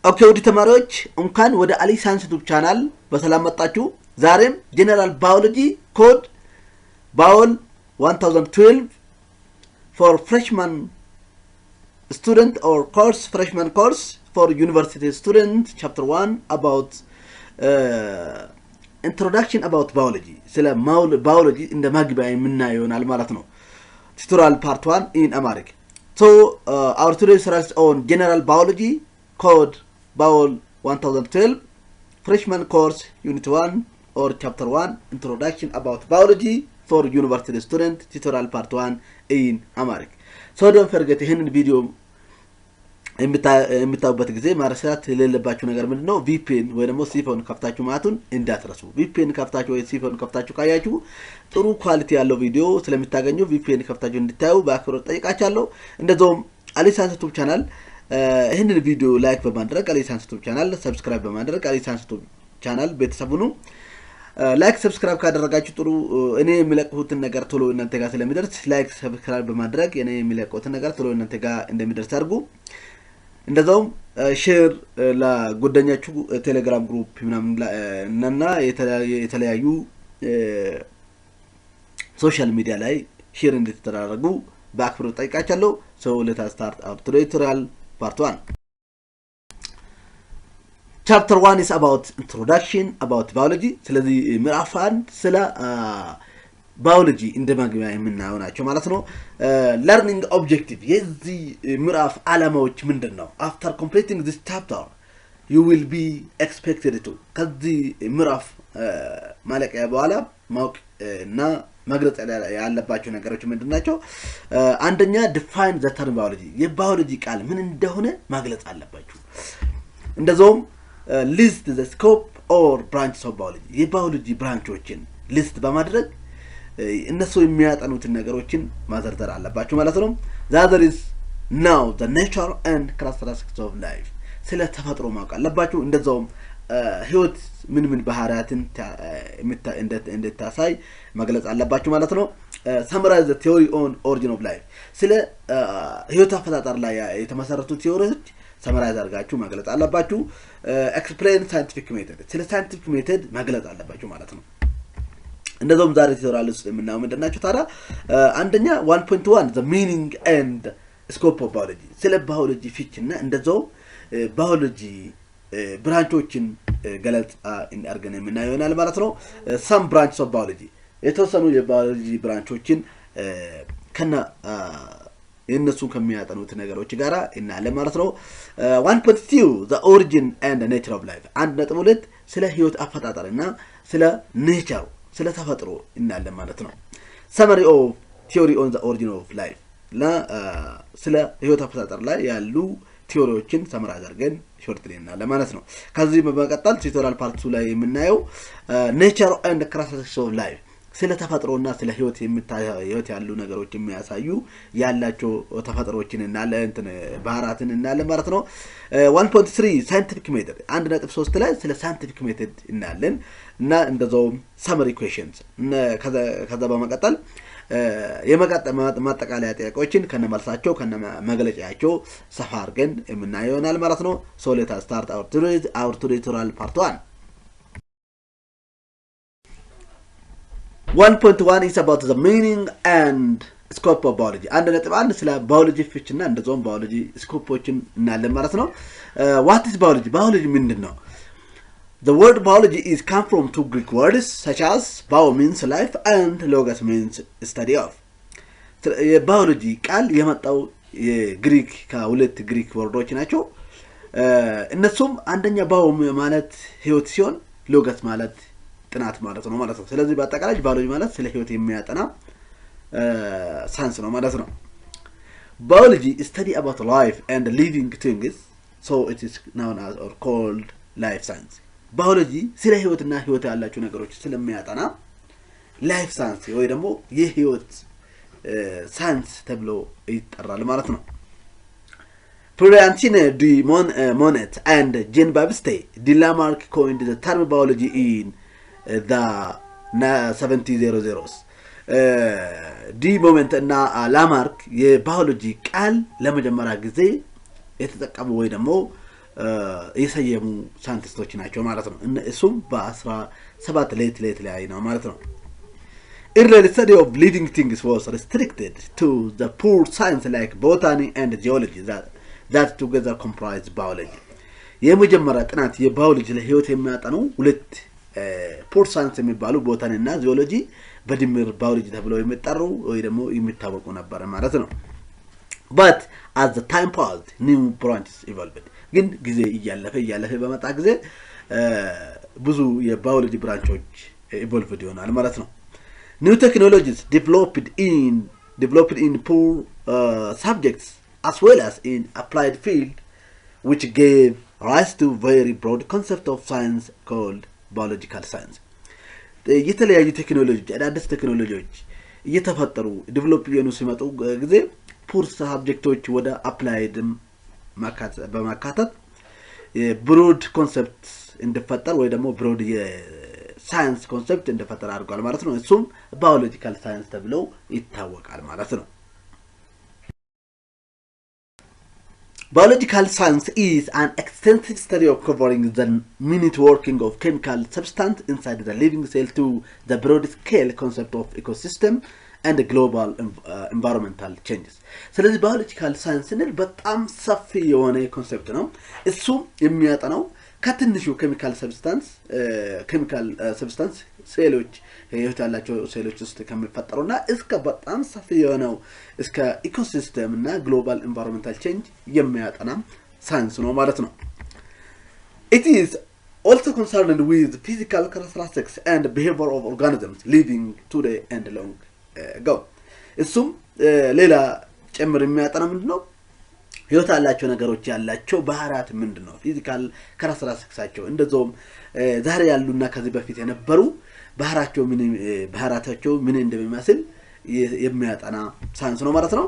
ኦኬ ወዲ ተማሪዎች እንኳን ወደ አሊ ሳይንስ ዩቲዩብ ቻናል በሰላም መጣችሁ። ዛሬም ጀነራል ባዮሎጂ ኮድ ባዮል 1012 for freshman student or course freshman course for university student chapter 1 about introduction about biology ስለ biology እንደ ማግቢያ የምናየው ይሆናል ማለት ነው። tutorial part 1 in Amharic. So our today's series on general biology code Baol 1012 freshman course unit 1 or chapter 1 introduction about biology for university student tutorial part 1 in Amharic. So don't forget ይሄንን ቪዲዮ የምታዩበት ጊዜ ማረሳት የሌለባችሁ ነገር ምንድነው VPN ወይ ደግሞ ሲፎን ከፍታችሁ ማቱን እንዳትረሱ። VPN ከፍታችሁ ወይ ሲፎን ከፍታችሁ ካያችሁ ጥሩ ኳሊቲ ያለው ቪዲዮ ስለምታገኙ VPN ከፍታችሁ እንድታዩ በአክብሮት ጠይቃችኋለሁ። እንደዛውም አሊ ሳይንስ ዩቲዩብ ቻናል ይሄንን ቪዲዮ ላይክ በማድረግ አሊ ሳይንስ ዩቲዩብ ቻናል ሰብስክራይብ በማድረግ አሊ ሳይንስ ዩቲዩብ ቻናል ቤተሰብ ሁኑ። ላይክ ሰብስክራይብ ካደረጋችሁ ጥሩ እኔ የሚለቀቁትን ነገር ቶሎ እናንተ ጋር ስለሚደርስ ላይክ ሰብስክራይብ በማድረግ እኔ የሚለቀቁትን ነገር ቶሎ እናንተ ጋር እንደሚደርስ አድርጉ። እንደዛውም ሼር ለጓደኛችሁ ቴሌግራም ግሩፕ ምናምንና የተለያዩ ሶሻል ሚዲያ ላይ ሼር እንድትደራረጉ በአክብሮት ጠይቃችኋለሁ። So let us start our tutorial part 1. Chapter 1 is about introduction about biology. ስለዚህ ምዕራፍ 1 ስለ ባዮሎጂ እንደማግቢያ የምናየው ናቸው ማለት ነው። learning objective የዚህ ምዕራፍ ዓላማዎች ምንድነው? After completing this chapter you will be expected to ከዚህ ምዕራፍ ማለቂያ በኋላ ማወቅ እና መግለጽ ያለባችሁ ነገሮች ምንድናቸው? አንደኛ define the term biology የባዮሎጂ ቃል ምን እንደሆነ መግለጽ አለባችሁ። እንደዛውም list the scope or branches of biology የባዮሎጂ ብራንቾችን ሊስት በማድረግ እነሱ የሚያጠኑትን ነገሮችን ማዘርዘር አለባችሁ ማለት ነው። the other is now the nature and characteristics of life ስለ ተፈጥሮ ማወቅ አለባችሁ። እንደዛውም ህይወት ምን ባህሪያትን እንደታሳይ መግለጽ አለባችሁ ማለት ነው። summarize the theory on origin of life ስለ ህይወት አፈጣጠር ላይ የተመሰረቱ ቲዮሪዎች ሰመራይዝ አድርጋችሁ መግለጽ አለባችሁ። explain scientific method ስለ scientific method መግለጽ አለባችሁ ማለት ነው። እንደዛውም ዛሬ ቲዮራል ውስጥ የምናየው ምንድናቸው ታዲያ? አንደኛ 1.1 the meaning and scope of biology ስለ ባዮሎጂ ፊችና እንደዛው ባዮሎጂ ብራንቾችን ገለጽ አድርገን የምናየው ይሆናል ማለት ነው። some branches of biology የተወሰኑ የባዮሎጂ ብራንቾችን ከና የነሱን ከሚያጠኑት ነገሮች ጋራ እናያለን ማለት ነው። 1.2 the origin and nature of life 1.2 ስለ ህይወት አፈጣጠርና ስለ ኔቸር ስለ ተፈጥሮ እናያለን ማለት ነው። summary of theory on the origin of life ስለ ህይወት አፈጣጠር ላይ ያሉ ቲዮሪዎችን ሰመራይዝ አድርገን ሾርትሊ እናያለን ማለት ነው። ከዚህ በመቀጠል ቱቶሪያል ፓርት 2 ላይ የምናየው nature and characteristics of life ስለ ተፈጥሮና ስለ ህይወት ያሉ ነገሮች የሚያሳዩ ያላቸው ተፈጥሮዎችን እናያለን ባህሪያትን እናያለን ማለት ነው። 1.3 scientific method 1.3 ላይ ስለ scientific method እናያለን እና እንደዛው summary questions ከዛ በመቀጠል የማጠቃለያ ጥያቄዎችን ከነመልሳቸው ከነመግለጫቸው ሰፋ አድርገን የምናየው ይሆናል ማለት ነው። So let us start our tutorial part 1. 1.1 is about the meaning and scope of biology 1.1 ስለ biology ፊችና እንደዛውም biology ስኮፖችን እናያለን ማለት ነው። what is biology biology ምንድነው? The word biology is come from two Greek words such as bio means life and logos means study of የባዮሎጂ ቃል የመጣው የግሪክ ከሁለት ግሪክ ወርዶች ናቸው። እነሱም አንደኛ ባዮ ማለት ህይወት ሲሆን ሎገስ ማለት ጥናት ማለት ነው ማለት ነው። ስለዚህ በአጠቃላይ ባዮሎጂ ማለት ስለ ህይወት የሚያጠና ሳይንስ ነው ማለት ነው። Biology is study about life and living things, so it is known as or called life science. Biology ስለ ህይወትና ህይወት ያላችሁ ነገሮች ስለሚያጠና life science ወይ ደግሞ የህይወት ሳይንስ ተብሎ ይጠራል ማለት ነው። Florentine de Monet and Jean Baptiste de Lamarck coined the term biology in the 1700s. ዲ ሞመንት እና ላማርክ የባዮሎጂ ቃል ለመጀመሪያ ጊዜ የተጠቀሙ ወይ ደግሞ የሰየሙ ሳይንቲስቶች ናቸው ማለት ነው። እሱም በ17 ሌት ላይ ነው ማለት ነው። Early study of living things was restricted to the poor science like botany and geology that together comprise biology. የመጀመሪያ ጥናት የባዮሎጂ ለህይወት የሚያጠኑ ሁለት ፖር ሳይንስ የሚባሉ ቦታኒ እና ጂኦሎጂ በድምር ባዮሎጂ ተብለው የሚጠሩ ወይ ደግሞ የሚታወቁ ነበር ማለት ነው። but as the time passed new branches evolved. ግን ጊዜ እያለፈ በመጣ ጊዜ ብዙ የባዮሎጂ ብራንቾች ኢቮልቭድ ይሆናል ማለት ነው። New technologies developed in poor subjects as well as in applied field, which gave rise to very broad concept of science called biological science. የተለያዩ ቴክኖሎጂዎች አዳዲስ ቴክኖሎጂዎች እየተፈጠሩ ዲቨሎፕ እየሆኑ ሲመጡ ጊዜ ፑር ሳብጀክቶች ወደ አፕላይድም በማካተት ብሮድ ኮንሰፕት እንዲፈጠር ወይ ደግሞ ብሮድ የሳይንስ ኮንሰፕት እንዲፈጠር አድርጓል ማለት ነው። እሱም ባዮሎጂካል ሳይንስ ተብሎ ይታወቃል ማለት ነው። Biological science is an extensive study of covering the minute working of chemical substance inside the living cell to the broad scale concept of ecosystem and global environmental changes. ስለዚህ biological science ስንል በጣም ሰፊ የሆነ ኮንሰፕት ነው። እሱ የሚያጠናው ከትንሹ ኬሚካል ሰብስታንስ ሴሎች ህይወት ያላቸው ሴሎች ውስጥ ከሚፈጠሩና እስከ በጣም ሰፊ የሆነው እስከ ኢኮሲስተም እና ግሎባል ኤንቫይሮንመንታል ቼንጅ የሚያጠና ሳይንስ ነው ማለት ነው። It is also concerned with physical characteristics and behavior of organisms living today and long ago. እሱም ሌላ ጨምር የሚያጠና ምንድነው? ህይወት ያላቸው ነገሮች ያላቸው ባህሪያት ምንድነው? ፊዚካል ካራክተሪስቲክሳቸው እንደዛውም ዛሬ ያሉና ከዚህ በፊት የነበሩ ባህሪያታቸው ምን እንደሚመስል የሚያጠና ሳይንስ ነው ማለት ነው።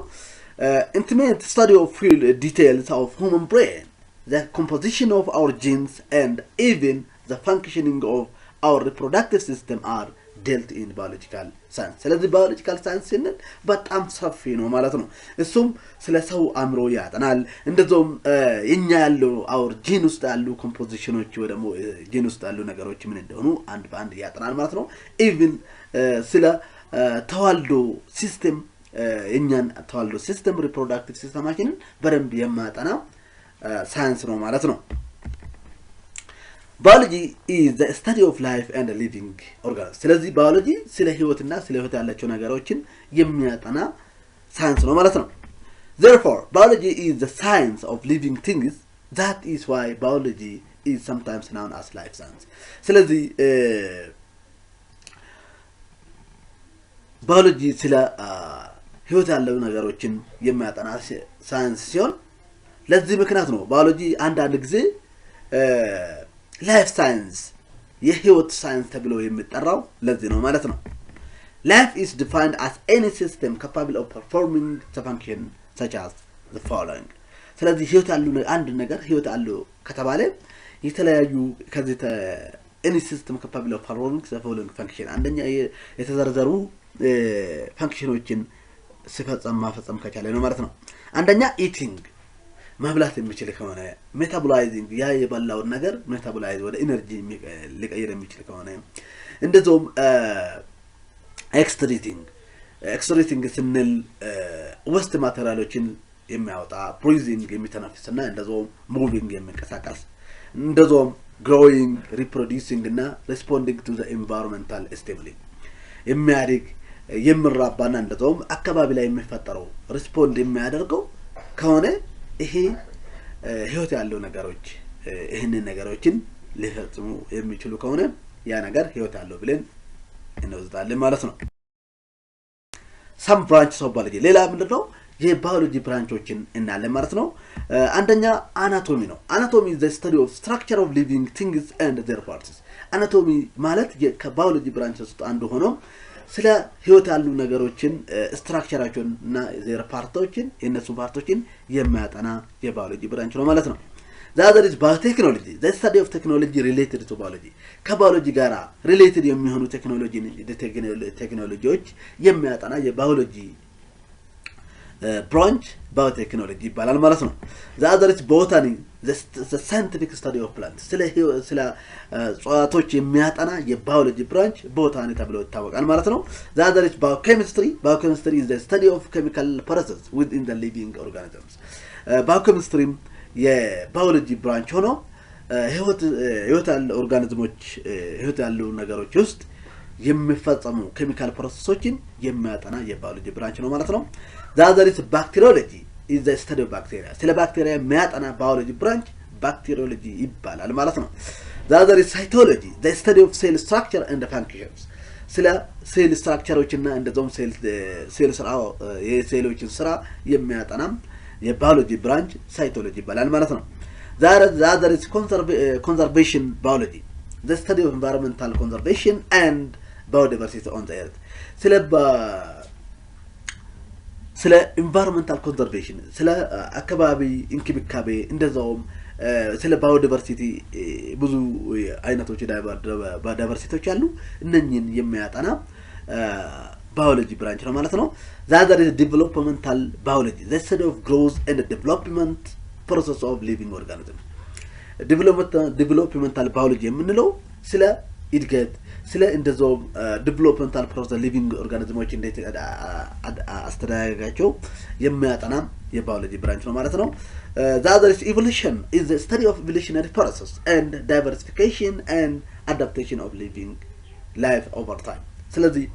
Intimate study of field details of human brain, the composition of our genes and even the functioning of our reproductive system are dealt in biological science. ስለዚህ biological science ስንል በጣም ሰፊ ነው ማለት ነው። እሱም ስለ ሰው አእምሮ ያጠናል። እንደዛውም የኛ ያለው our gene ውስጥ ያሉ ኮምፖዚሽኖች ወይ ደግሞ gene ውስጥ ያሉ ነገሮች ምን እንደሆኑ አንድ በአንድ ያጠናል ማለት ነው። even ስለ ተዋልዶ ሲስተም የኛን ተዋልዶ ሲስተም reproductive ሲስተማችንን በደንብ የሚያጠና ሳይንስ ነው ማለት ነው። Biology is the study of life and living organisms. ስለዚህ ባዮሎጂ ስለ ህይወትና ስለ ህይወት ያላቸው ነገሮችን የሚያጠና ሳይንስ ነው ማለት ነው። Therefore, biology is the science of living things. That is why biology is sometimes known as life science. ስለዚህ ባዮሎጂ ስለ ህይወት ያለው ነገሮችን የሚያጠና ሳይንስ ሲሆን ለዚህ ምክንያት ነው ባዮሎጂ አንዳንድ ጊዜ ላይፍ ሳይንስ የህይወት ሳይንስ ተብሎ የሚጠራው ለዚህ ነው ማለት ነው። Life is defined as any system capable of performing the function such as the following. ስለዚህ ህይወት ያለው አንድ ነገር ህይወት ያለው ከተባለ የተለያዩ ከዚህ any system capable of performing the following function አንደኛ የተዘረዘሩ ፋንክሽኖችን ማፈጸም ከቻለ ነው ማለት ነው። አንደኛ ኢቲንግ መብላት የሚችል ከሆነ ሜታቦላይዚንግ ያ የበላው ነገር ሜታቦላይዝ ወደ ኢነርጂ ሊቀይር የሚችል ከሆነ እንደዛውም ኤክስትሪቲንግ ስንል ወስት ማቴሪያሎችን የሚያወጣ ብሪዚንግ የሚተነፍስና እንደዛውም ሙቪንግ የሚንቀሳቀስ እንደዛውም ግሮዊንግ ሪፕሮዲዩሲንግ እና ሪስፖንዲንግ ቱ ዘ ኢንቫይሮንመንታል ስቲሙሊ የሚያድግ የሚራባና እንደዛውም አካባቢ ላይ የሚፈጠረው ሪስፖንድ የሚያደርገው ከሆነ ይሄ ህይወት ያለው ነገሮች ይሄንን ነገሮችን ሊፈጽሙ የሚችሉ ከሆነ ያ ነገር ህይወት ያለው ብለን እንወስዳለን ማለት ነው። some branches of biology ሌላ ምንድነው የባዮሎጂ ብራንቾችን እናለን ማለት ነው። አንደኛ አናቶሚ ነው። አናቶሚ is the study of structure of living things and their parts. አናቶሚ ማለት ከባዮሎጂ ብራንች ውስጥ አንዱ ሆኖ ስለ ህይወት ያሉ ነገሮችን ስትራክቸራቸውን እና ዘር ፓርቶችን የነሱ ፓርቶችን የሚያጠና የባዮሎጂ ብራንች ነው ማለት ነው። The other is biotechnology, the study of technology related to biology. ከባዮሎጂ ጋር ሪሌትድ የሚሆኑ ቴክኖሎጂዎች የሚያጠና የባዮሎጂ ብራንች ባዮቴክኖሎጂ ይባላል ማለት ነው። the other is botany, the scientific study of plants ስለ እጽዋቶች የሚያጠና የባዮሎጂ ብራንች ቦታኒ ተብሎ ይታወቃል ማለት ነው። the other is biochemistry is the study of chemical processes within the living organisms biochemistry የባዮሎጂ ብራንች ሆኖ ህይወት ያለ ኦርጋኒዝሞች ህይወት ያሉ ነገሮች ውስጥ የሚፈጸሙ ኬሚካል ፕሮሰሶችን የሚያጠና የባዮሎጂ ብራንች ነው ማለት ነው። the other is bacteriology is the study of bacteria ስለ ባክቴሪያ የሚያጠና ባዮሎጂ ብራንች ባክቴሪዮሎጂ ይባላል ማለት ነው። the other is cytology the study of cell structure and functions ስለ ሴል ስትራክቸሮች እና እንደዛም ሴል ስራ የሴሎችን ስራ የሚያጠና የባዮሎጂ ብራንች ሳይቶሎጂ ይባላል ማለት ነው። the other is conservation biology the study of environmental conservation and biodiversity on the earth ስለ environmental conservation ስለ አካባቢ እንክብካቤ እንደዛውም ስለ biodiversity ብዙ አይነቶች ዳይቨርሲቲዎች አሉ እነኚህን የሚያጠና biology branch ነው ማለት ነው። the other is developmental biology the study of growth and development process of living organisms developmental biology የምንለው ስለ እድገት ስለ እንደዛው developmental process living organisms እንዴት አስተዳደጋቸው የሚያጠና የባዮሎጂ ብራንች ነው ማለት ነው። the other is evolution is the study of evolutionary process and diversification and adaptation of living life over time ስለዚህ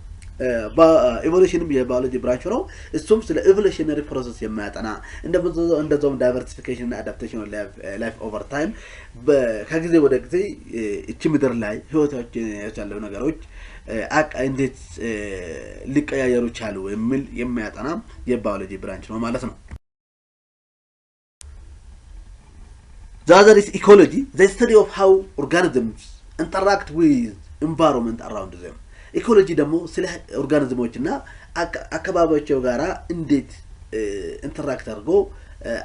ኢቮሉሽንም የባዮሎጂ ብራንች ነው እሱም ስለ ኢቮሉሽነሪ ፕሮሰስ የሚያጠና እንደዛውም ዳይቨርሲፊኬሽን እና አዳፕቴሽን ኦፍ ላይፍ ኦቨር ታይም ከጊዜ ወደ ጊዜ እቺ ምድር ላይ ህይወታችን ያለው ነገሮች እንዴት ሊቀያየሩ ቻሉ የሚል የሚያጠና የባዮሎጂ ብራንች ነው ማለት ነው። the other is ecology the study of how organisms interact with environment around them ኢኮሎጂ ደግሞ ስለ ኦርጋኒዝሞችና አካባቢያቸው ጋራ እንዴት ኢንተራክት አድርጎ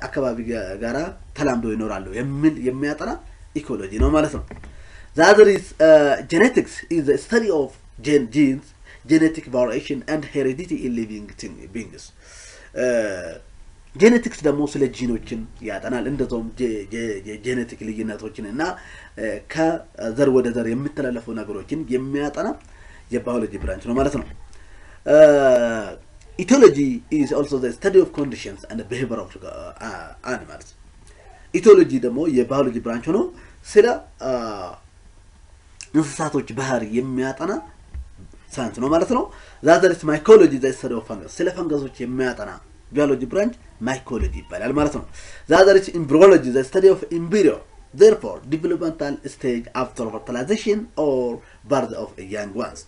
አካባቢ ጋራ ተላምዶ ይኖራሉ የሚል የሚያጠና ኢኮሎጂ ነው ማለት ነው። the other is genetics is the study of genes genetic variation and heredity in living beings ጄኔቲክስ ደግሞ ስለ ጂኖችን ያጠናል እንደዛውም ጄኔቲክ ልዩነቶችን እና ከዘር ወደ ዘር የሚተላለፉ ነገሮችን የሚያጠና የባዮሎጂ ብራንች ነው ማለት ነው። ኢቲዮሎጂ is also the study of conditions and behavior of animals ኢቲዮሎጂ ደግሞ የባዮሎጂ ብራንች ነው ስለ እንስሳቶች ባህሪ የሚያጠና ሳይንስ ነው ማለት ነው። the other is mycology the study of fungus ስለ ፈንገሶች የሚያጠና biology branch mycology ይባላል ማለት ነው። the other is embryology the study of embryo therefore developmental stage after fertilization or birth of young ones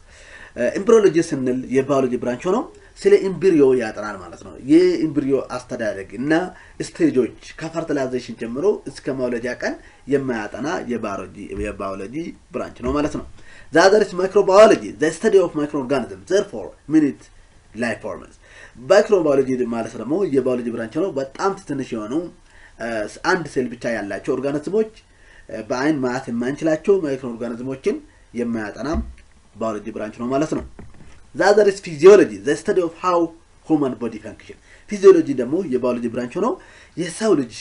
embryology ስንል የባዮሎጂ ብራንች ሆኖ ስለ ኤምብሪዮ ያጠናል ማለት ነው። የኤምብሪዮ አስተዳደግ እና ስቴጆች ከፈርቲላይዜሽን ጀምሮ እስከ መውለጃ ቀን የሚያጠና የባዮሎጂ ብራንች ነው ማለት ነው። the other is microbiology the study of microorganisms therefore minute life forms ማይክሮባዮሎጂ ማለት ደግሞ የባዮሎጂ ብራንች ነው። በጣም ትንሽ የሆኑ አንድ ሴል ብቻ ያላቸው ኦርጋኒዝሞች በአይን ማየት የማንችላቸው ማይክሮ ኦርጋኒዝሞችን የሚያጠና ባዮሎጂ ብራንች ነው ማለት ነው። the other is physiology the study of how human body function ፊዚዮሎጂ ደግሞ የባዮሎጂ ብራንች ነው። የሰው ልጅ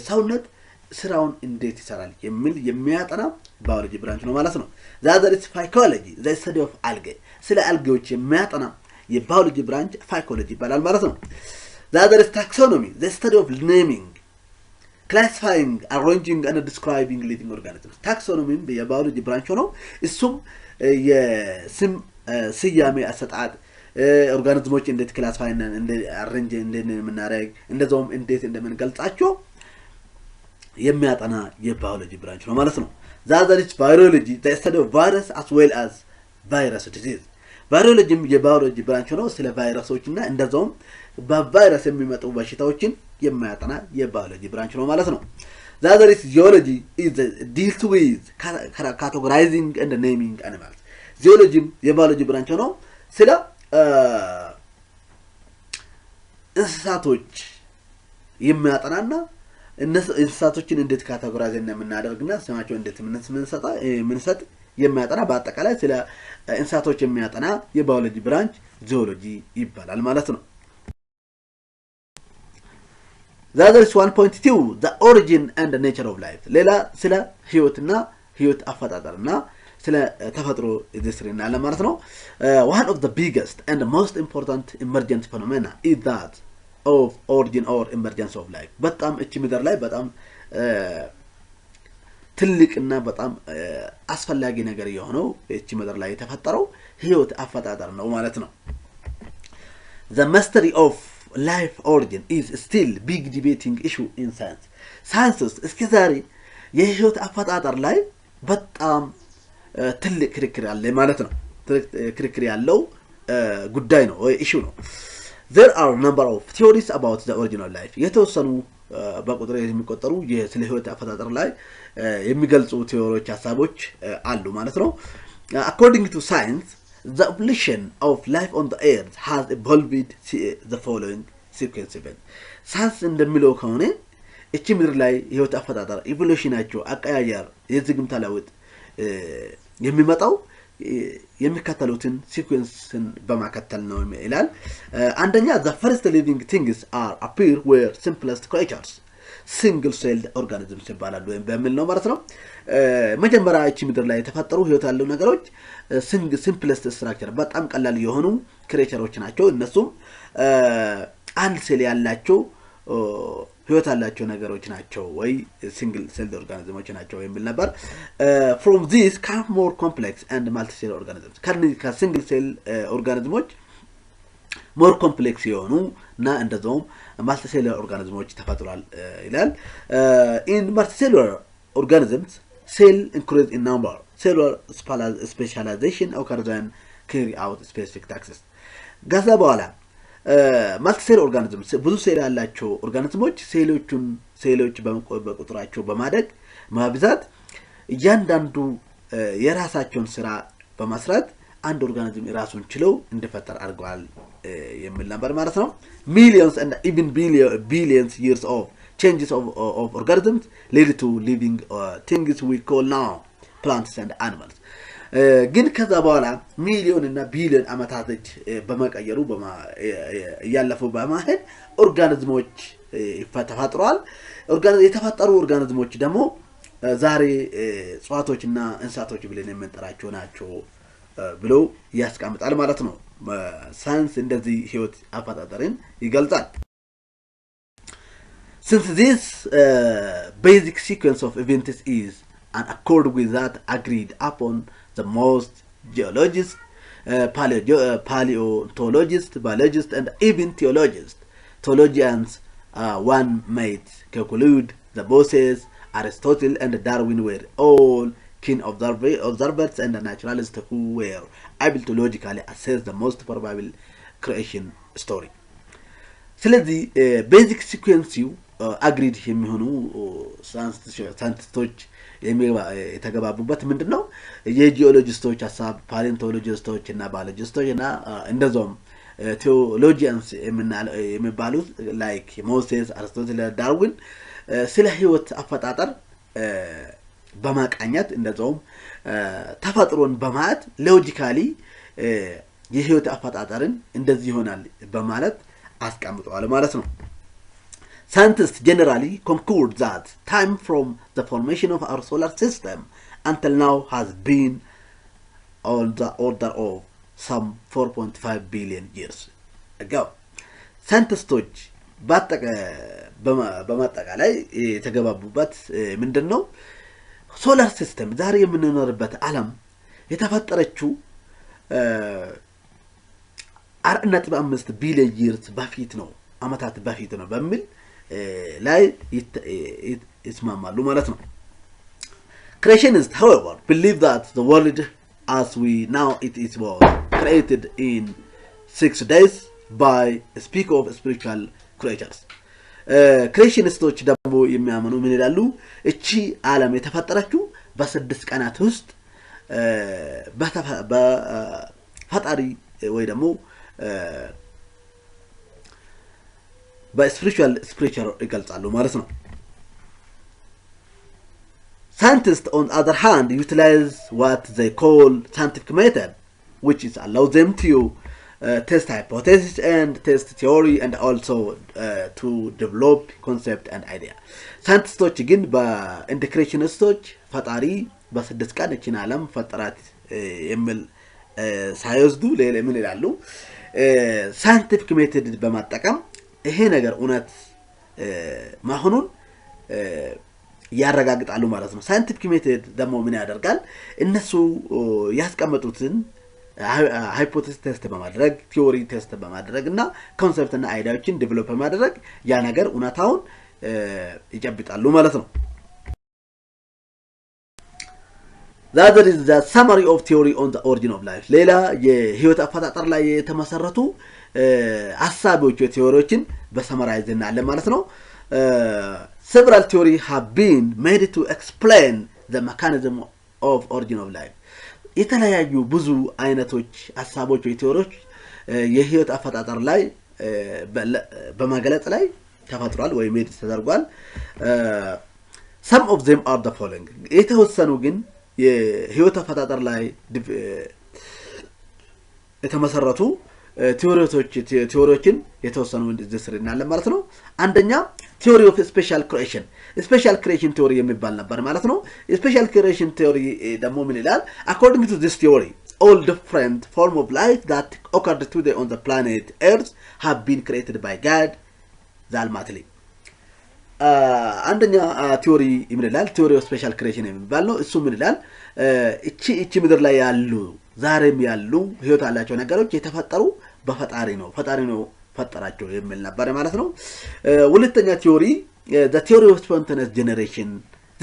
ሰውነት ስራውን እንዴት ይሰራል የሚል የሚያጠና ባዮሎጂ ብራንች ነው ማለት ነው። the other is phycology the study of algae ስለ አልጌዎች የሚያጠና የባዮሎጂ ብራንች ፋይኮሎጂ ይባላል ማለት ነው። the other is taxonomy the study of naming classifying arranging and describing living organisms taxonomy የባዮሎጂ ብራንች ነው። እሱም የስም ስያሜ አሰጣጥ ኦርጋኒዝሞች እንዴት ክላሲፋይ እና እንዴት አሬንጅ እንደምናደርግ እንደዛውም እንዴት እንደምንገልጻቸው የሚያጠና የባዮሎጂ ብራንች ነው ማለት ነው። the other is virology the study of virus as well as virus disease ቫይሮሎጂም የባዮሎጂ ብራንች ነው። ስለ ቫይረሶችና እንደዛውም በቫይረስ የሚመጡ በሽታዎችን የሚያጠና የባዮሎጂ ብራንች ነው ማለት ነው። the other is zoology is deals with categorizing and naming animals zoology የባዮሎጂ ብራንች ነው። ስለ እንስሳቶች የሚያጠናና እንስሳቶችን እንዴት ካቴጎራይዝ እንደምናደርግና ስማቸው እንዴት ምንሰጥ የሚያጠና በአጠቃላይ ስለ እንስሳቶች የሚያጠና የባዮሎጂ ብራንች ዙኦሎጂ ይባላል ማለት ነው። The other is 1.2 the origin and the nature of life ሌላ ስለ ህይወትና ህይወት አፈጣጠርና ስለ ተፈጥሮ ኢንዱስትሪና ለማለት ነው one of the biggest and the most important emergent phenomena is that of origin or emergence of life በጣም እቺ ምድር ላይ በጣም ትልቅና በጣም አስፈላጊ ነገር የሆነው እቺ ምድር ላይ የተፈጠረው ህይወት አፈጣጠር ነው ማለት ነው the mystery of life origin is still big debating issue in science science እስከ ዛሬ የህይወት አፈጣጠር ላይ በጣም ትልቅ ክርክር አለ ማለት ነው ክርክር ያለው ጉዳይ ነው ወይ ኢሹ ነው there are number of theories about the origin of life የተወሰኑ በቁጥር የሚቆጠሩ የስለ ህይወት አፈጣጠር ላይ የሚገልጹ ቲዮሪዎች ሐሳቦች አሉ ማለት ነው according to science the evolution of life on the earth has evolved the following sequence event science እንደሚለው ከሆነ እቺ ምድር ላይ ህይወት አፈጣጠር ኢቮሉሽናቸው አቀያየር የዝግምታ ለውጥ የሚመጣው የሚከተሉትን ሲኩዌንስን በማከተል ነው ይላል አንደኛ the first living things are appear were simplest creatures single celled organisms ይባላሉ በሚል ነው ማለት ነው መጀመሪያ እቺ ምድር ላይ የተፈጠሩ ህይወት ያለው ነገሮች simplest structure በጣም ቀላል የሆኑ ክሬቸሮች ናቸው እነሱም አንድ ሴል ያላቸው ህይወት ያላቸው ነገሮች ናቸው ወይ single celled organisms ናቸው የሚል ነበር from these come more complex and multi cell organisms ከsingle cell organisms more complex የሆኑ እና እንደዛውም multi cell organisms ተፈጥሯል ይላል in multicellular organisms cell increase in number cellular specialization occurs when carry out specific tasks ጋዛ በኋላ multicellular organisms ብዙ ሴል ያላቸው ኦርጋኒዝሞች ሴሎች በቁጥራቸው በማደግ ማብዛት እያንዳንዱ የራሳቸውን ስራ በመስራት አንድ ኦርጋኒዝም ራሱን ችለው እንዲፈጠር አድርጓል የሚል ነበር ማለት ነው millions and even billions years of changes of organisms lead to living things we call now plants and animals ግን ከዛ በኋላ ሚሊዮን እና ቢሊዮን አመታቶች በመቀየሩ ያለፉ በማሄድ ኦርጋኒዝሞች ተፈጥሯል የተፈጠሩ ኦርጋኒዝሞች ደግሞ ዛሬ ጽዋቶችና እንስሳቶች ብለን የምንጠራቸው ናቸው ብሎ ያስቀምጣል ማለት ነው ሳይንስ እንደዚህ ህይወት አፈጣጠርን ይገልጻል since this basic sequence of events is and accord with that agreed upon the most geologists paleontologists biologists and even theologians one might conclude the bosses Aristotle and Darwin were all keen observers and naturalists who were able to logically assess the most probable creation story ስለዚህ basic sequence agreed የሚሆኑ ሳይንቲስቶች የተገባቡበት ምንድነው የጂኦሎጂስቶች ሐሳብ ፓሊዮንቶሎጂስቶች እና ባዮሎጂስቶች እና እንደዛውም ቴዎሎጂያንስ የሚባሉት ላይክ ሞሴስ አርስቶትል ዳርዊን ስለ ህይወት አፈጣጠር በማቃኘት እንደዛውም ተፈጥሮን በማየት ሎጂካሊ የህይወት አፈጣጠርን እንደዚህ ይሆናል በማለት አስቀምጠዋል ማለት ነው Scientists generally conclude that time from the formation of our solar system until now has been on the order of some 4.5 billion years ago. Scientists በማጠቃላይ የተገባቡበት ምንድነው ሶላር ሲስተም ዛሬ የምንኖርበት ዓለም የተፈጠረችው 4.5 ቢሊዮን years በፊት ነው አመታት በፊት ነው በሚል ላይ ይስማማሉ ማለት ነው Creationists however believe that the world as we know it was created in 6 days by a speak of spiritual creatures Creationists ደግሞ የሚያምኑ ምን ይላሉ እቺ ዓለም የተፈጠረችው በ6 ቀናት ውስጥ በፈጣሪ ወይ ደግሞ በስፒሪቹዋል ይገልጻሉ ማለት ነው Scientists on the other hand utilize what they call scientific method which is allow them to test hypothesis and test theory and also to develop concept and idea ሳይንቲስቶች ግን በኢንድ ክሬሽኒስቶች ፈጣሪ በስድስት ቀን እችን ዓለም ፈጠራት የሚል ሳይወስዱ ሌላ ምን ይላሉ ሳይንቲፊክ ሜቶድ በማጠቀም ይሄ ነገር እውነት መሆኑን ያረጋግጣሉ ማለት ነው ሳይንቲፊክ ሜቶድ ደግሞ ምን ያደርጋል እነሱ ያስቀመጡትን ሃይፖቴሲስ ቴስት በማድረግ ቲዮሪ ቴስት በማድረግ እና ኮንሰፕት እና አይዲያዎችን ዴቨሎፕ በማድረግ ያ ነገር እውነታውን ይጨብጣሉ ማለት ነው that is the summary of theory on the origin of life ሌላ የህይወት አፈጣጠር ላይ የተመሰረቱ ሐሳቦች ቲዮሪዎችን በሰመራይዝ እናያለን ማለት ነው several theory have been made to explain the mechanism of origin of life የተለያዩ ብዙ አይነቶች ሐሳቦች ወይ ቲዮሪዎች የህይወት አፈጣጠር ላይ በመግለጽ ላይ ተፈጥሯል ወይ ሜድ ተደርጓል some of them are the following የተወሰኑ ግን የህይወት አፈጣጠር ላይ የተመሰረቱ ቲዮሪዎችን የተወሰኑ እንደዚህ እናያለን ማለት ነው አንደኛ theory of special creation theory የሚባል ነበር ማለት ነው special creation theory ደግሞ ምን ይላል according to this theory all different form of life that occurred today on the planet earth have been created by God the Almighty አንደኛ ቲዮሪ ምን ይላል theory of special creation የሚባል ነው እሱ ምን ይላል እቺ ምድር ላይ ያሉ ዛሬም ያሉ ህይወት ያላቸው ነገሮች የተፈጠሩ በፈጣሪ ነው ፈጠራቸው የሚል ነበር ማለት ነው ሁለተኛ ቲዮሪ the theory of spontaneous generation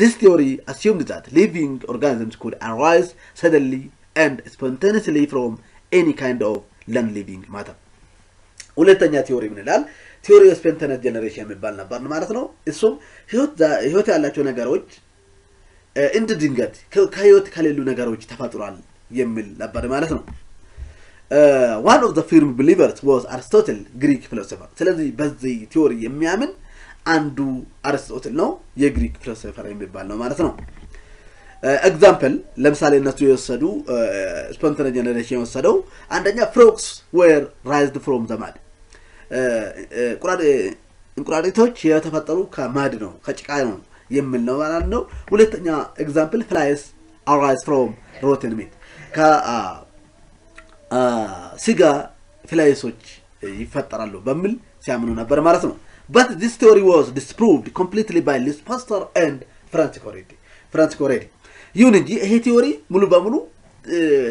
this theory assumed that living organisms could arise suddenly and spontaneously from any kind of non-living matter ሁለተኛ ቲዮሪ ምን ይላል theory of spontaneous generation የሚባል ነበር ማለት ነው እሱም ህይወት ያላቸው ነገሮች እንደ ድንገት ከህይወት ከሌሉ ነገሮች ተፈጥሯል የሚል ነበር ማለት ነው one of the firm believers was Aristotle Greek philosopher ስለዚህ በዚህ ቲዮሪ የሚያምን አንዱ አሪስቶትል ነው የግሪክ ፊሎሶፈር የሚባል ነው ማለት ነው ኤግዛምፕል ለምሳሌ እነሱ የወሰዱ spontaneous generation የወሰደው አንደኛ frogs were raised from the mud እንቁራሪቶች የተፈጠሩ ከማድ ነው ከጭቃ ነው የሚል ነው ማለት ነው ሁለተኛ ኤግዛምፕል flies arise from rotten meat ስጋ ፍላይሶች ይፈጠራሉ በሚል ሲያምኑ ነበር ማለት ነው but this theory was disproved completely by Louis Pasteur and Francis Corredi ይሁን እንጂ ይሄ ቲዮሪ ሙሉ በሙሉ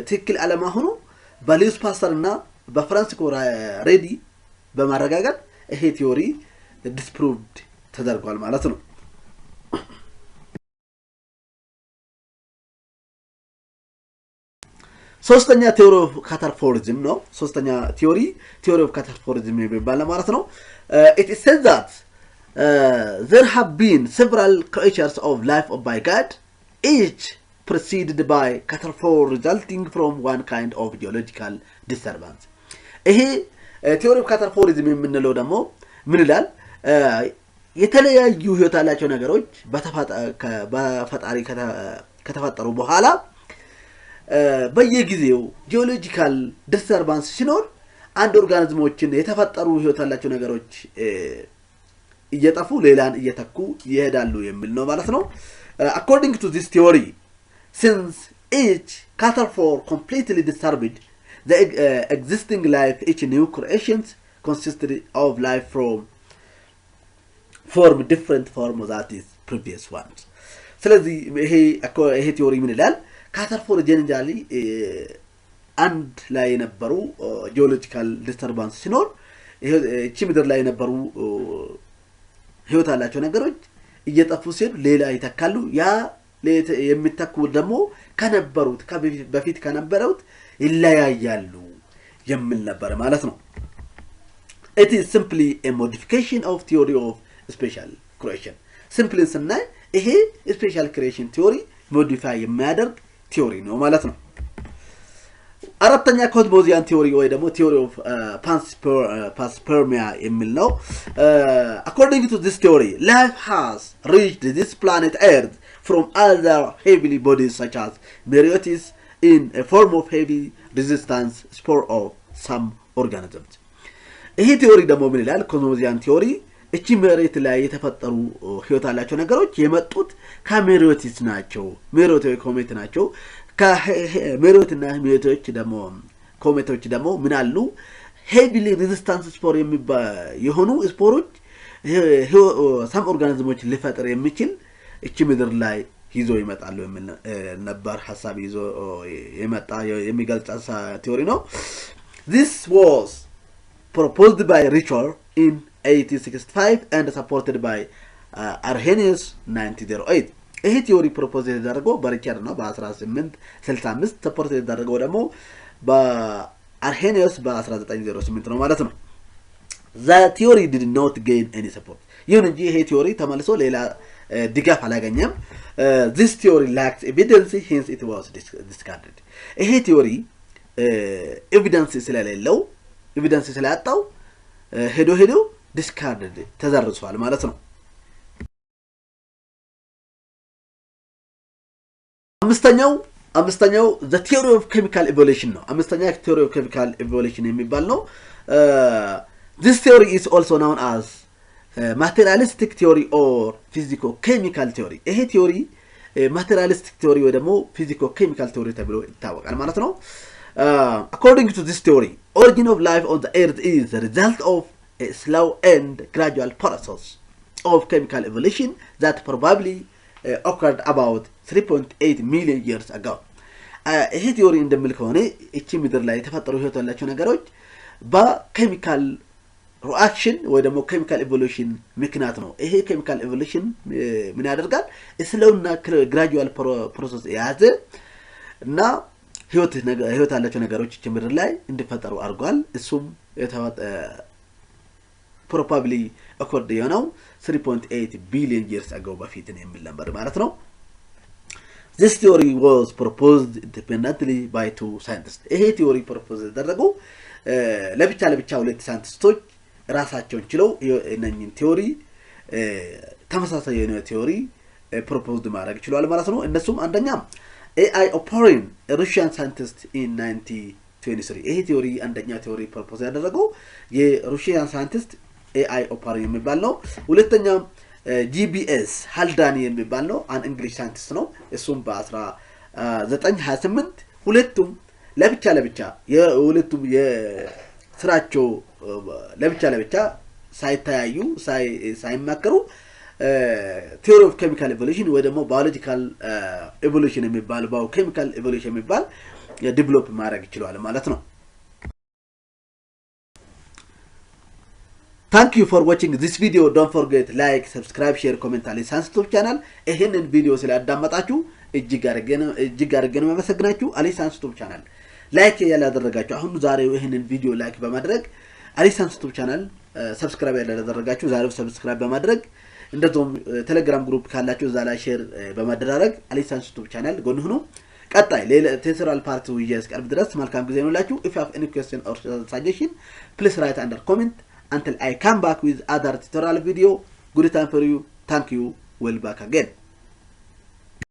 ትክክል አለመሆኑ በሉዊስ ፓስተር እና በፍራንሲስ ኮሬዲ በማረጋገጥ ይሄ ቲዮሪ disproved ተደርጓል ማለት ነው ሶስተኛ theory of cataphorism ነው ሶስተኛ theory of cataphorism የሚባል ማለት ነው it is said that there have been several creatures of life by God each preceded by catastrophe resulting from one kind of geological disturbance ይሄ theory of cataphorism የምንለው ደግሞ ምን ይላል የተለያዩ ህይወት ያላቸው ነገሮች በፈጣሪ ከተፈጠሩ በኋላ በየጊዜው ጂኦሎጂካል ዲስተርባንስ ሲኖር አንድ ኦርጋኒዝሞችን የተፈጠሩ ህይወት ያላቸው ነገሮች እየጠፉ ሌላን እየተኩ ይሄዳሉ የሚል ነው ማለት ነው according to this theory since each catastrophe completely disturbed the existing life each new creations consisted of life from different form that is previous ones ስለዚህ ይሄ ቲዮሪ ምን ይላል ካተርፎር ጀነራሊ አንድ ላይ የነበሩ ጂኦሎጂካል ዲስተርባንስ ሲኖር እቺ ምድር ላይ የነበሩ ህይወት ያላቸው ነገሮች እየጠፉ ሲሄዱ ሌላ ይተካሉ ያ የሚተኩ ደግሞ ከነበሩት በፊት ከነበሩት ይለያያሉ የሚል ነበር ማለት ነው it is simply a modification of theory of special creation simply ስናይ ይሄ special creation theory modify የሚያደርግ ቲዮሪ ነው ማለት ነው አራተኛ ኮስሞዚያን ቲዮሪ ወይ ደግሞ ቲዮሪ ኦፍ panspermia የሚል ነው according to this theory life has reached this planet earth from other heavenly bodies such as meteorites in a form of heavy resistance spore of some organisms ይሄ ቲዮሪ ደግሞ ምን ይላል ኮዝሞዚያን ቲዮሪ እቺ መሬት ላይ የተፈጠሩ ህይወት ያላቸው ነገሮች የመጡት ከሜሪዮቲስ ናቸው ሜሪዮታዊ ኮሜት ናቸው ከሜሪዮትና ሜሪዮቶች ደግሞ ኮሜቶች ደግሞ ምን አሉ ሄቪሊ ሬዚስታንስ ስፖር የሆኑ ስፖሮች ሰም ኦርጋኒዝሞች ሊፈጥር የሚችል እቺ ምድር ላይ ይዞ ይመጣሉ የሚል ነበር ሐሳብ ይዞ የመጣ የሚገልጽ ቲዮሪ ነው this was proposed by Richard in 1865 and supported by Arrhenius 1908 ይሄ ቲዮሪ ፕሮፖዝ የተደረገው በሪቻርድ ነው በ1865 ሰፖርት የተደረገው ደግሞ በአርሄኒዮስ በ1908 ነው ማለት ነው the theory did not gain any support ይሁን እንጂ ይሄ ቲዮሪ ተመልሶ ሌላ ድጋፍ አላገኘም this theory lacked evidence hence it was discarded ይሄ ቲዮሪ ኤቪደንስ ስለሌለው ኤቪደንስ ስላጣው ሄዶ discarded ተዘርዟል ማለት ነው አምስተኛው the theory of chemical evolution ነው አምስተኛ theory of chemical evolution የሚባል ነው this theory is also known as materialistic theory or physico-chemical theory ይሄ ቲዮሪ materialistic theory ወይ ደግሞ physico-chemical theory ተብሎ ይታወቃል ማለት ነው according to this theory origin of life on the earth is the result of a slow and gradual process of chemical evolution that probably occurred about 3.8 million years ago ይሄ ቲዮሪ እንደሚል ከሆነ እቺ ምድር ላይ የተፈጠሩ ህይወት ያላቸው ነገሮች በኬሚካል ሪአክሽን ወይ ደግሞ ኬሚካል ኢቮሉሽን ምክንያት ነው ይሄ ኬሚካል ኢቮሉሽን ምን ያደርጋል ስለውና ግራጁዋል ፕሮሰስ ያዘ እና ህይወት ያላቸው ነገሮች እቺ ምድር ላይ እንዲፈጠሩ አድርጓል እሱም probably occurred you know 3.8 billion years ago በፊት ነው የሚል ነበር ማለት ነው this theory was proposed independently by two scientists ይሄ ቲዮሪ ፕሮፖዝ ተደረገው ለብቻ ሁለት ሳይንቲስቶች ራሳቸውን ችለው እነኚህን ቲዮሪ ተመሳሳይ የሆነ ቲዮሪ ፕሮፖዝ ማድረግ ይችላል ማለት ነው እነሱም አንደኛ AI Oparin a Russian scientist in 1923 ይሄ ቲዮሪ አንደኛ ቲዮሪ ፕሮፖዝ ያደረገው የሩሲያን ሳይንቲስት AI Oparin የሚባል ነው ሁለተኛ GBS Haldani የሚባል ነው አን እንግሊሽ ሳይንቲስት ነው እሱም በ1928 ሁለቱም ለብቻ የሁለቱም የስራቸው ለብቻ ሳይታያዩ ሳይማከሩ theory of chemical evolution ወይ ደግሞ biological evolution የሚባል biochemical evolution የሚባል ዴቨሎፕ ማድረግ ይችላል ማለት ነው Thank you for watching this video. Don't forget like, subscribe, share, comment on Science Tube channel. ይሄንን ቪዲዮ ስላዳመጣችሁ እጅግ አድርገን መመሰግናችሁ አሊ ሳይንስ ቱብ ቻናል ላይክ ያላደረጋችሁ አሁን ዛሬው ይሄንን ቪዲዮ ላይክ በማድረግ አሊ ሳይንስ ቱብ ቻናል ሰብስክራይብ ያላደረጋችሁ ዛሬው ሰብስክራይብ በማድረግ እንደዚሁም ቴሌግራም ግሩፕ ካላችሁ እዛ ላይ ሼር በማድረግ አሊ ሳይንስ ቱብ ቻናል ጎን ሁኑ ቀጣይ ሌላ ቴንሰራል ፓርት ውይይት እስከርብ ድረስ መልካም ጊዜ ይሁንላችሁ if you have any question or suggestion please write under comment until I come back with other tutorial video good time for you thank you well back again